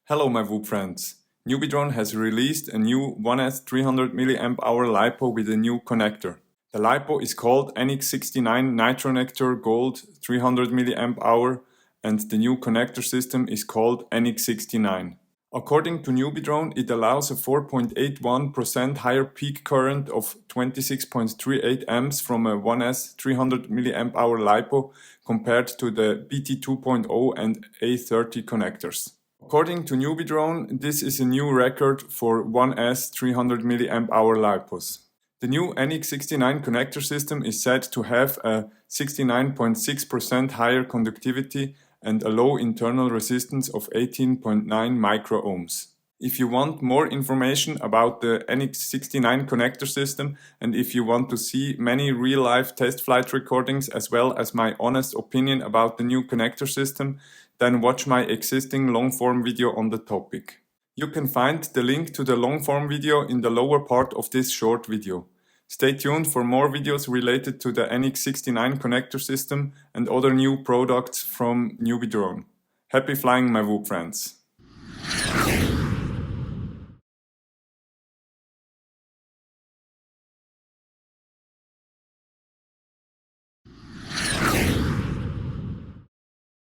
Hello my VOOP friends. Newbeedrone has released a new 1S 300 mAh Lipo with a new connector. The Lipo is called NX69 Nitro Nectar Gold 300 mAh and the new connector system is called NX69. According to Newbeedrone, it allows a 4.81% higher peak current of 26.38 amps from a 1S 300 mAh Lipo compared to the BT 2.0 and A30 connectors. According to Newbeedrone, this is a new record for 1S 300 mAh Lipos. The new NX69 connector system is said to have a 69.6% higher conductivity and a low internal resistance of 18.9 microohms. If you want more information about the NX69 connector system and if you want to see many real-life test flight recordings as well as my honest opinion about the new connector system, then watch my existing long-form video on the topic. You can find the link to the long-form video in the lower part of this short video. Stay tuned for more videos related to the NX69 connector system and other new products from Newbeedrone. Happy flying my VOOP friends!